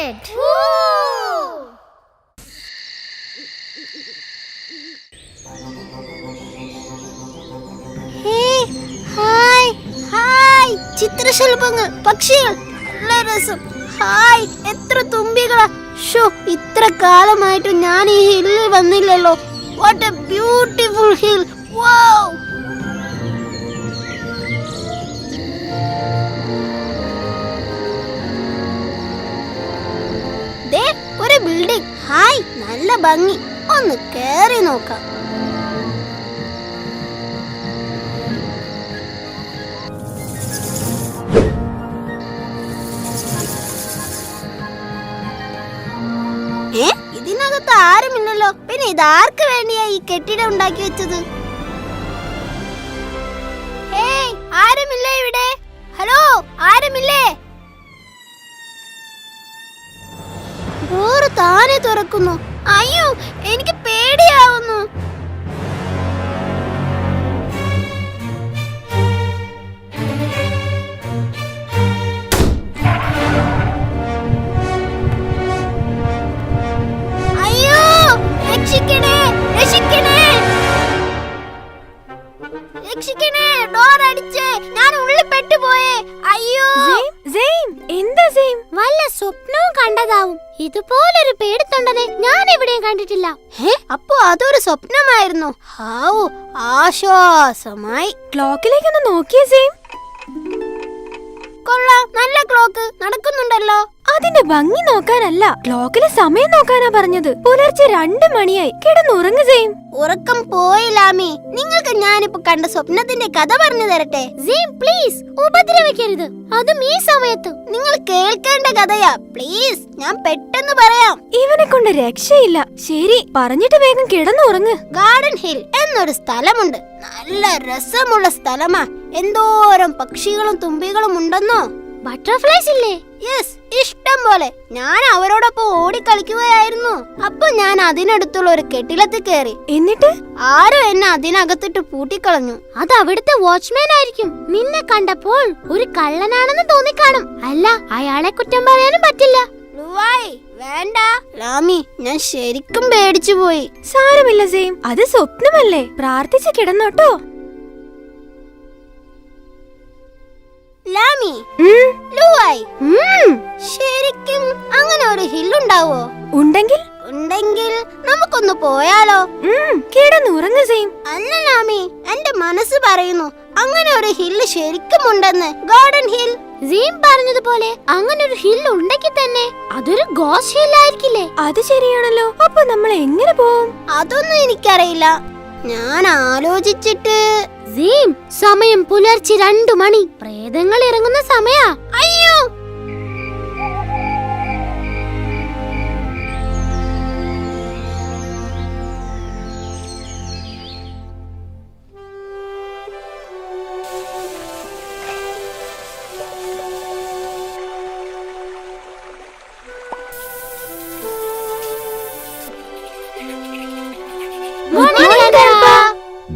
started. Hi hi ചിത്രശലഭങ്ങൾ, പക്ഷികൾ, നല്ല രസം. ഹായ്, എത്ര തുമ്പികളാ. ഷോ, ഇത്ര കാലമായിട്ട് ഞാൻ ഈ ഹില്ലിൽ വന്നില്ലല്ലോ. What a beautiful hill. Wow. ദേ ഒരു ബിൽഡിംഗ്. ഹായ്, നല്ല ഭംഗി. ഒന്ന് കേറി നോക്കാം. ഇതിനകത്ത് ആരുമില്ലല്ലോ. പിന്നെ ഇതാർക്ക് വേണ്ടിയാ ഈ കെട്ടിടം ഉണ്ടാക്കി വെച്ചത്? ഹേയ്, ആരുമില്ലേ ഇവിടെ? ഹലോ, ആരുമില്ലേ? ഡോറ് താനെ തുറക്കുന്നു. അയ്യോ, എനിക്ക് പേടിയാവുന്നു. രക്ഷിക്കണേ, ഡോർ അടിച്ചേ, ഞാൻ ഉള്ളിൽ പെട്ടുപോയേ. അയ്യോ. വല്ല സ്വപ്നവും കണ്ടതാവും. ഇതുപോലൊരു പേടിത്തൊണ്ടനെ ഞാൻ എവിടെയും കണ്ടിട്ടില്ല. അപ്പോ അതൊരു സ്വപ്നമായിരുന്നു. ഹാവൂ, ആശ്വാസമായി. ക്ലോക്കിലേക്കൊന്ന് നോക്കിയേ സെയിം. കൊള്ളാം, നല്ല ക്ലോക്ക് നടക്കുന്നുണ്ടല്ലോ. അതിന്റെ ഭംഗി നോക്കാനല്ല, ക്ലോക്കിലെ സമയം നോക്കാനാ പറഞ്ഞത്. പുലർച്ചെ 2 മണിയായി. കിടന്നുറങ്ങ് സെയിം. ഉറക്കം പോയില്ലാമി. നിങ്ങൾക്ക് ഞാനിപ്പോ കണ്ട സ്വപ്നത്തിന്റെ കഥ പറഞ്ഞു തരട്ടെ? പ്ലീസ്, ഉപദ്രവിക്കരുത്, അതും ഈ സമയത്ത്. നിങ്ങൾ കേൾക്കേണ്ട കഥയാ. പ്ലീസ്, ഞാൻ പെട്ടെന്ന് പറയാം. ഇവനെ കൊണ്ട് രക്ഷയില്ല. ശരി, പറഞ്ഞിട്ട് വേഗം കിടന്നുറങ്ങ്. ഗാർഡൻ ഹിൽ എന്നൊരു സ്ഥലമുണ്ട്. നല്ല രസമുള്ള സ്ഥലമാ. എന്തോരം പക്ഷികളും തുമ്പികളും ഉണ്ടെന്നോ. ബട്ടർഫ്ലൈസ് ഇല്ലേ? യെസ്, ഇഷ്ടം പോലെ. ഞാൻ അവരോടൊപ്പം ഓടിക്കളിക്കുകയായിരുന്നു. അപ്പൊ ഞാൻ അതിനടുത്തുള്ള ഒരു കെട്ടിടത്തിൽ കയറി. എന്നിട്ട് ആരോ എന്നെ അതിനകത്തിട്ട് പൂട്ടിക്കളഞ്ഞു. അത് അവിടുത്തെ വാച്ച്മാൻ ആയിരിക്കും. നിന്നെ കണ്ടപ്പോൾ ഒരു കള്ളനാണെന്ന് തോന്നിക്കാണും. അല്ല, അയാളെ കുറ്റം പറയാനും പറ്റില്ല. വേണ്ട ലാമി, ഞാൻ ശരിക്കും പേടിച്ചു പോയി. സാരമില്ല സെയിം, അത് സ്വപ്നമല്ലേ. പ്രാർത്ഥിച്ച് കിടന്നോട്ടോ. ലാമി, ലൂവായി, ശരിക്കും അങ്ങനെ ഒരു ഹില്ലുണ്ടാവോ? ഉണ്ടെങ്കിൽ നമുക്കൊന്ന് പോയാലോ? കിടന്നുറങ്ങ് സെയിം. അല്ല ലാമി, എന്റെ മനസ്സ് പറയുന്നു അങ്ങനെ ഒരു ഹില്ല് ശരിക്കും ഉണ്ടെന്ന്. Garden hill. സീം പറഞ്ഞതുപോലെ അങ്ങനെ ഒരു ഹിൽ ഉണ്ടെങ്കിൽ തന്നെ അതൊരു ഗോസ്റ്റ് ഹിൽ ആയിരിക്കില്ലേ? അത് ശരിയാണല്ലോ. അപ്പൊ നമ്മൾ എങ്ങനെ പോവും? അതൊന്നും എനിക്കറിയില്ല. ഞാൻ ആലോചിച്ചിട്ട്. സമയം പുലർച്ചെ 2 മണി. പ്രേതങ്ങൾ ഇറങ്ങുന്ന സമയാ. അയ്യോ,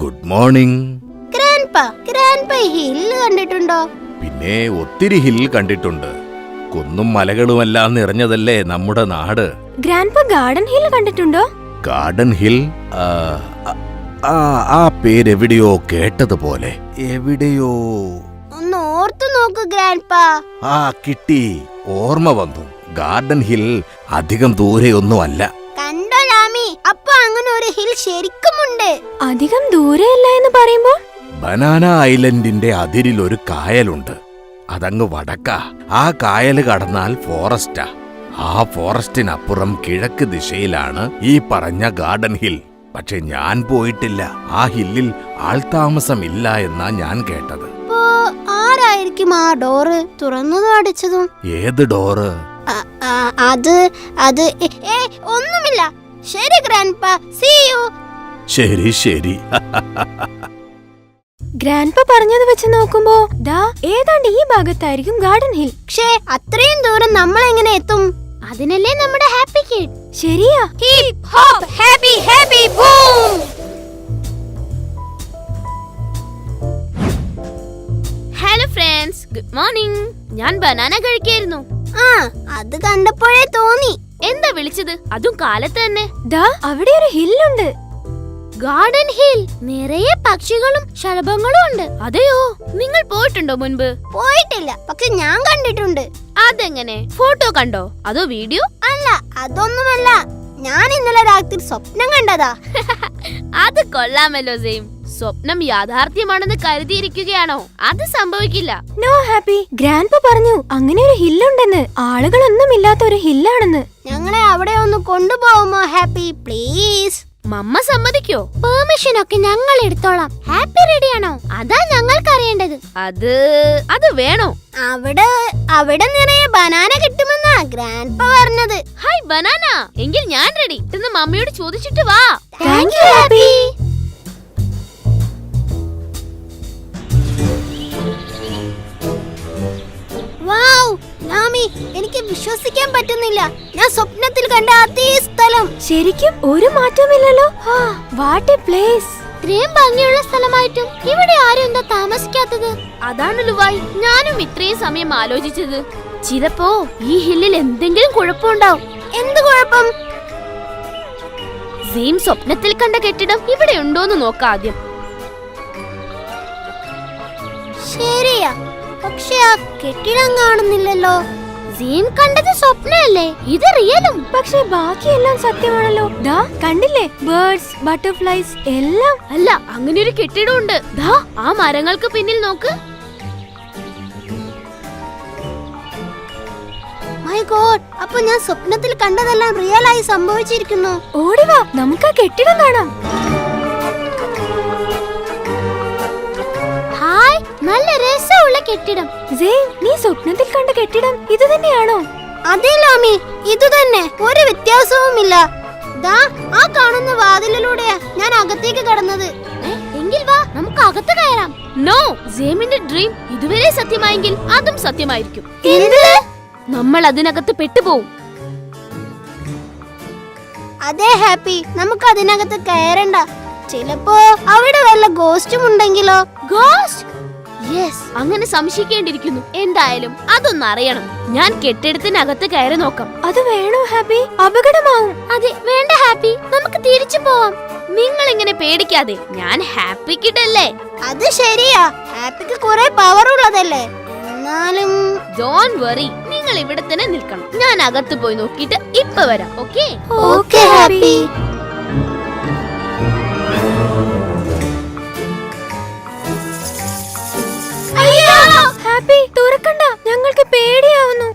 ഗുഡ് മോർണിംഗ്. ഗ്രാൻഡ്പ ഹില്ല് കണ്ടിട്ടുണ്ടോ? പിന്നെ ഒത്തിരി ഹിൽ കണ്ടിട്ടുണ്ട്. കുന്നും മലകളുമെല്ലാം നിറഞ്ഞതല്ലേ നമ്മുടെ നാട്. ഗ്രാൻഡ്പ ഗാർഡൻ ഹിൽ കണ്ടിട്ടുണ്ടോ? Garden hill? ആ പേരെവിടെയോ കേട്ടതുപോലെ. എവിടെയോ. ഒന്ന് ഓർത്തു നോക്ക് ഗ്രാൻഡ്പ. കിട്ടി, ഓർമ്മ വന്നു. ഗാർഡൻ ഹിൽ അധികം ദൂരെയൊന്നും അല്ല. കണ്ടോ ലാമി, അപ്പൊ അങ്ങനെ ഒരു ഹിൽ ശരിക്കുമുണ്ട്. അധികം ദൂരെയല്ല എന്ന് പറയുമ്പോ? ബനാന ഐലൻഡിന്റെ അതിരിൽ ഒരു കായലുണ്ട്. അതങ്ങ് വടക്കാ. ആ കായല് കടന്നാൽ ഫോറസ്റ്റാ. ആ ഫോറസ്റ്റിനപ്പുറം കിഴക്ക് ദിശയിലാണ് ഈ പറഞ്ഞ ഗാർഡൻ ഹിൽ. പക്ഷെ ഞാൻ പോയിട്ടില്ല. ആ ഹില്ലിൽ ആൾതാമസമില്ല എന്നാ ഞാൻ കേട്ടത്. ആരായിരിക്കും ആ ഡോറ് തുറന്നതും അടിച്ചതും? ഏത് ഡോറ്? അത് ഒന്നുമില്ല. ശരി ഗ്രാൻഡ്പ, സീ യു. ശരി. ഗ്രാൻഡ്പ പറഞ്ഞത് വെച്ച് നോക്കുമ്പോ ഏതാണ്ട് ഈ ഭാഗത്തായിരിക്കും ഗാർഡൻ ഹിൽ. പക്ഷേ അത്രയും ദൂരം നമ്മൾ എങ്ങനെ എത്തും? അതിനല്ലേ നമ്മുടെ ഹാപ്പി കിഡ്. ശരിയാ. Hip hop happy happy boom. Hello friends, good morning. ഞാൻ ബനാന കഴിക്കായിരുന്നു. ആ അത് കണ്ടപ്പോഴേ തോന്നി. എന്താ വിളിച്ചത്? അതും കാലത്ത് തന്നെ. ദാ അവിടെ ഒരു ഹില്ലുണ്ട്. Garden hill. നിറയെ പക്ഷികളും ശലഭങ്ങളും ഉണ്ട്. അതെയോ? നിങ്ങൾ പോയിട്ടുണ്ടോ മുൻപ്? പോയിട്ടില്ല, പക്ഷെ ഞാൻ കണ്ടിട്ടുണ്ട്. അതെങ്ങനെ? ഫോട്ടോ കണ്ടോ അതോ വീഡിയോ? അല്ല, അതൊന്നുമല്ല. ഞാൻ ഇന്നലെ രാത്രി സ്വപ്നം കണ്ടതാ. അത് കൊള്ളാമല്ലോ സെയിം. സ്വപ്നം യാഥാർത്ഥ്യമാണെന്ന് കരുതിയിരിക്കുകയാണോ? അത് സംഭവിക്കില്ല. നോ ഹാപ്പി, ഗ്രാൻഡ്പ പറഞ്ഞു അങ്ങനെ ഒരു ഹില്ലുണ്ടെന്ന്. ആളുകളൊന്നും ഇല്ലാത്ത ഒരു ഹില്ലാണ്. ഞങ്ങളെ അവിടെ ഒന്ന് കൊണ്ടുപോകുമോ ഹാപ്പി, പ്ലീസ്? മമ്മ സമ്മതിക്കോ? പെർമിഷൻ ഒക്കെ ഞങ്ങൾ എടുത്തോളാം. ഹാപ്പി റെഡിയാണോ? അതാ ഞങ്ങൾക്ക് അറിയേണ്ടത്. അത് വേണോ? അവിടെ നിറയെ ബനാന കിട്ടുമെന്നാ ഗ്രാൻഡ്പ പറഞ്ഞത്. Hi banana. എങ്കിൽ ഞാൻ റെഡി. ഇന്ന് മമ്മിയോട് ചോദിച്ചിട്ട് വാ. Thank you happy. വൗ, നാമി, എനിക്ക് വിശ്വസിക്കാൻ പറ്റുന്നില്ല. ഞാൻ സ്വപ്നത്തിൽ കണ്ട അതേ സ്ഥലം. ശരിക്കും ഒരു മാറ്റമില്ലല്ലോ. What A place. ഇത്രയും ഭംഗിയുള്ള സ്ഥലമായിട്ടും ഇവിടെ ആരും എന്താ താമസിക്കാത്തത്? അതാണ് ലുവായ്, ഞാനും ഇത്രയും സമയം ആലോചിച്ചത്. ചിലപ്പോ ഈ ഹില്ലിൽ എന്തെങ്കിലും കുഴപ്പമുണ്ടാവും. എന്ത് കുഴപ്പം? സെയിം സ്വപ്നത്തിൽ കണ്ട കെട്ടിടം ഇവിടെ ഉണ്ടോന്ന് നോക്കാം ആദ്യം. ശരിയാ, പക്ഷെ ആ കെട്ടിടം കാണുന്നില്ലല്ലോ. സീം കണ്ടത് സ്വപ്നമല്ലേ, ഇത് റിയലും. പക്ഷെ ബാക്കിയെല്ലാം സത്യമാണല്ലോ. ദാ കണ്ടില്ലേ, ബേർഡ്സ്, ബട്ടർഫ്ലൈസ് എല്ലാം. അല്ല, അങ്ങനെ ഒരു കെട്ടിടം ഉണ്ട്. ദാ ആ മരങ്ങൾക്ക് പിന്നിൽ നോക്ക്. മൈ ഗോഡ്, അപ്പൊ ഞാൻ സ്വപ്നത്തിൽ കണ്ടതെല്ലാം റിയൽ ആയി സംഭവിച്ചിരിക്കുന്നു. ഓടിവാ, നമുക്ക് ആ കെട്ടിടം കാണാം. ഹായ്, നല്ല രസമുള്ള കെട്ടിടം. സെയിം, നീ സ്വപ്നത്തിൽ കണ്ട കെട്ടിടം ഇത് തന്നെയാണോ? അതെ ലാമി, ഇത് തന്നെ, ഒരു വ്യത്യാസവുമില്ല. ദാ ആ കാണുന്ന വാതിലിലൂടെയാ ഞാൻ അകത്തേക്ക് കടന്നത്. എങ്കിൽ വാ, നമുക്ക് അകത്ത് കയറാം. നോ, സേമിന്റെ ഡ്രീം ഇതുവരെ സത്യമായെങ്കിൽ അതും സത്യമായിരിക്കും. എന്ത്? നമ്മൾ അതിനകത്ത് പെട്ടുപോകും. അതെ ഹാപ്പി, നമുക്ക് അതിനകത്ത് കയറണ്ട. ചിലപ്പോ അവിടെ വല്ല ഗോസ്റ്റും ഉണ്ടെങ്കിലോ? ഗോസ്റ്റ്? യെസ്, അങ്ങനെ സംശയിക്കേണ്ടിയിരിക്കുന്നു. എന്തായാലും അതൊന്നും അറിയണം. ഞാൻ കെട്ടിടത്തിനകത്ത് കയറി നോക്കാം. അത് വേണോ ഹാപ്പി? അപകടമാവും. അതെ, വേണ്ട ഹാപ്പി, നമുക്ക് തിരിച്ചു പോവാം. നിങ്ങൾ ഇങ്ങനെ പേടിക്കാതെ, ഞാൻ ഹാപ്പി കിഡല്ലേ. അത് ശരിയാ, ഹാപ്പിക്ക് കുറെ പവർ ഉള്ളതല്ലേ. എന്നാലും ഡോണ്ട് വറി, നിങ്ങൾ ഇവിടെ തന്നെ നിൽക്കണം. ഞാൻ അകത്ത് പോയി നോക്കിയിട്ട് ഇപ്പൊ വരാം. ഓക്കേ? Okay happy. അയ്യോ ഹാപ്പി, തുറക്കണ്ട, ഞങ്ങൾക്ക് പേടിയാവുന്നു.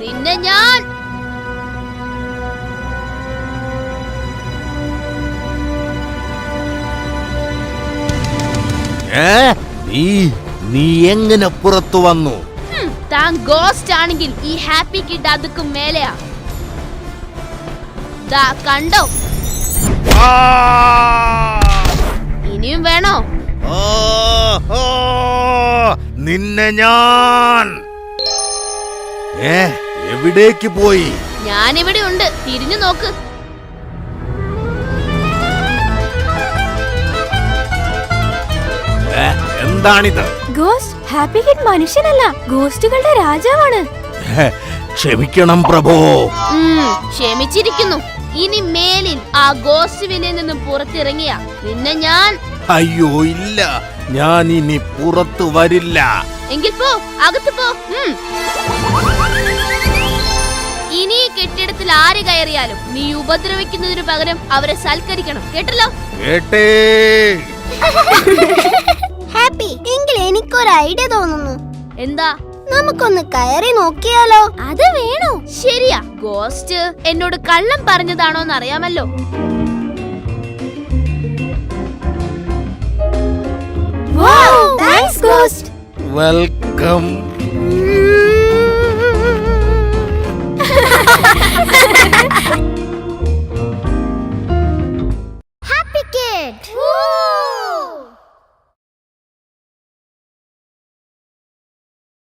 നിന്നെ ഞാൻ നീ എങ്ങനെ പുറത്തു വന്നു? താൻ ഗോസ്റ്റ് ആണെങ്കിൽ ഈ ഹാപ്പി കിഡ് അതുക്കും മേലെയാ. ദാ കണ്ടോ? ഇനിയും വേണോ? നിന്നെ ഞാൻ എവിടേക്ക് പോയി? ഞാനിവിടെ ഉണ്ട്, തിരിഞ്ഞു നോക്ക്. എന്താണിത്? ഗോസ്റ്റ് ഹാപ്പി കിഡ് മനുഷ്യനല്ല, ഗോസ്റ്റുകളുടെ രാജാവാണ്. ക്ഷമിക്കണം പ്രഭോ. ക്ഷമിച്ചിരിക്കുന്നു. ഇനി മേലിൽ ആ ഗോസ്റ്റ് വില്ലയിൽ നിന്ന് പുറത്തിറങ്ങിയ നിന്നെ ഞാൻ... അയ്യോ ഇല്ല, ഞാൻ ഇനി പുറത്തു വരില്ല. എങ്കിൽ പോ, അകത്ത് പോ. ഇനി ഈ കെട്ടിടത്തിൽ ആര് കയറിയാലും നീ ഉപദ്രവിക്കുന്നതിനു പകരം അവരെ സൽക്കരിക്കണം, കേട്ടല്ലോ? കേട്ടേ. ഹാപ്പി, എങ്കിൽ എനിക്കൊരു ഐഡിയ തോന്നുന്നു. എന്താ? നമുക്കൊന്ന് കയറി നോക്കിയാലോ? അത് വേണോ? ശരിയാ, ഗോസ്റ്റ് എന്നോട് കള്ളം പറഞ്ഞതാണോന്ന് അറിയാമല്ലോ. Thanks ghost. വെൽക്കം.